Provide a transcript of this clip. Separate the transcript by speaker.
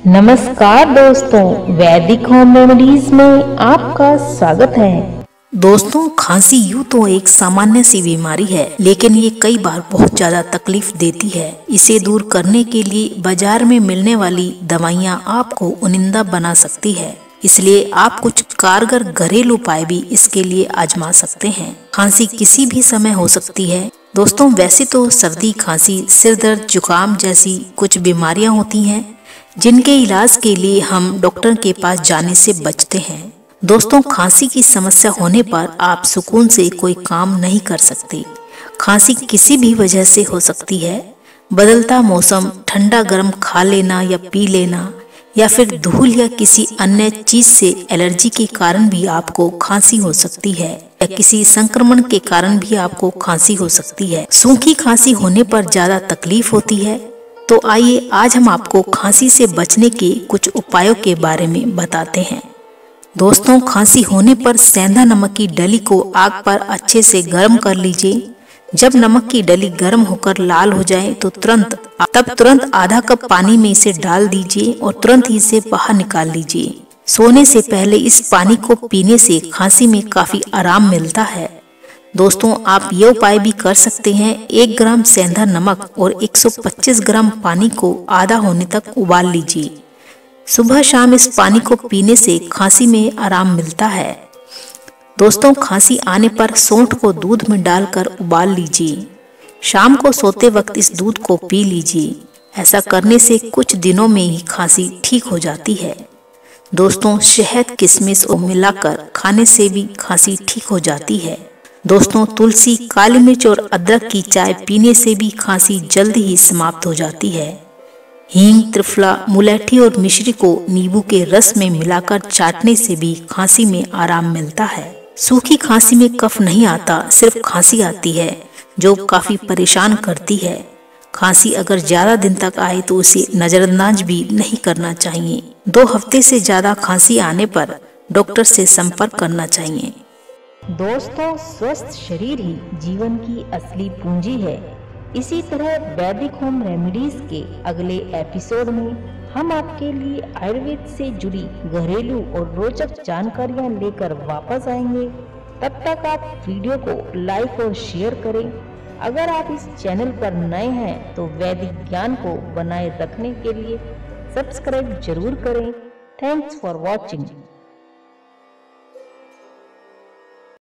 Speaker 1: नमस्कार दोस्तों, वैदिक होम रेमेडीज में आपका स्वागत है।
Speaker 2: दोस्तों, खांसी यूं तो एक सामान्य सी बीमारी है, लेकिन ये कई बार बहुत ज्यादा तकलीफ देती है। इसे दूर करने के लिए बाजार में मिलने वाली दवाइयाँ आपको उनिंदा बना सकती है, इसलिए आप कुछ कारगर घरेलू उपाय भी इसके लिए आजमा सकते हैं। खांसी किसी भी समय हो सकती है दोस्तों। वैसे तो सर्दी, खांसी, सिर दर्द, जुकाम जैसी कुछ बीमारियां होती हैं जिनके इलाज के लिए हम डॉक्टर के पास जाने से बचते हैं। दोस्तों, खांसी की समस्या होने पर आप सुकून से कोई काम नहीं कर सकते। खांसी किसी भी वजह से हो सकती है। बदलता मौसम, ठंडा गर्म खा लेना या पी लेना, या फिर धूल या किसी अन्य चीज से एलर्जी के कारण भी आपको खांसी हो सकती है, या किसी संक्रमण के कारण भी आपको खांसी हो सकती है। सूखी खांसी होने पर ज्यादा तकलीफ होती है। तो आइए आज हम आपको खांसी से बचने के कुछ उपायों के बारे में बताते हैं। दोस्तों, खांसी होने पर सेंधा नमक की डली को आग पर अच्छे से गर्म कर लीजिए। जब नमक की डली गर्म होकर लाल हो जाए तो तुरंत आधा कप पानी में इसे डाल दीजिए और तुरंत ही इसे बाहर निकाल लीजिए। सोने से पहले इस पानी को पीने से खांसी में काफी आराम मिलता है। दोस्तों, आप ये उपाय भी कर सकते हैं। 1 ग्राम सेंधा नमक और 125 ग्राम पानी को आधा होने तक उबाल लीजिए। सुबह शाम इस पानी को पीने से खांसी में आराम मिलता है। दोस्तों, खांसी आने पर सौंठ को दूध में डालकर उबाल लीजिए। शाम को सोते वक्त इस दूध को पी लीजिए। ऐसा करने से कुछ दिनों में ही खांसी ठीक हो जाती है। दोस्तों, शहद, किशमिश को मिलाकर खाने से भी खांसी ठीक हो जाती है। दोस्तों, तुलसी, काली मिर्च और अदरक की चाय पीने से भी खांसी जल्द ही समाप्त हो जाती है। हींग, त्रिफला, मुलैठी और मिश्री को नींबू के रस में मिलाकर चाटने से भी खांसी में आराम मिलता है। सूखी खांसी में कफ नहीं आता, सिर्फ खांसी आती है जो काफी परेशान करती है। खांसी अगर ज्यादा दिन तक आए तो उसे नजरअंदाज भी नहीं करना चाहिए। 2 हफ्ते से ज्यादा खांसी आने पर डॉक्टर से संपर्क करना चाहिए।
Speaker 1: दोस्तों, स्वस्थ शरीर ही जीवन की असली पूंजी है। इसी तरह वैदिक होम रेमेडीज के अगले एपिसोड में हम आपके लिए आयुर्वेद से जुड़ी घरेलू और रोचक जानकारियां लेकर वापस आएंगे। तब तक आप वीडियो को लाइक और शेयर करें। अगर आप इस चैनल पर नए हैं तो वैदिक ज्ञान को बनाए रखने के लिए सब्सक्राइब जरूर करें। Thanks for watching.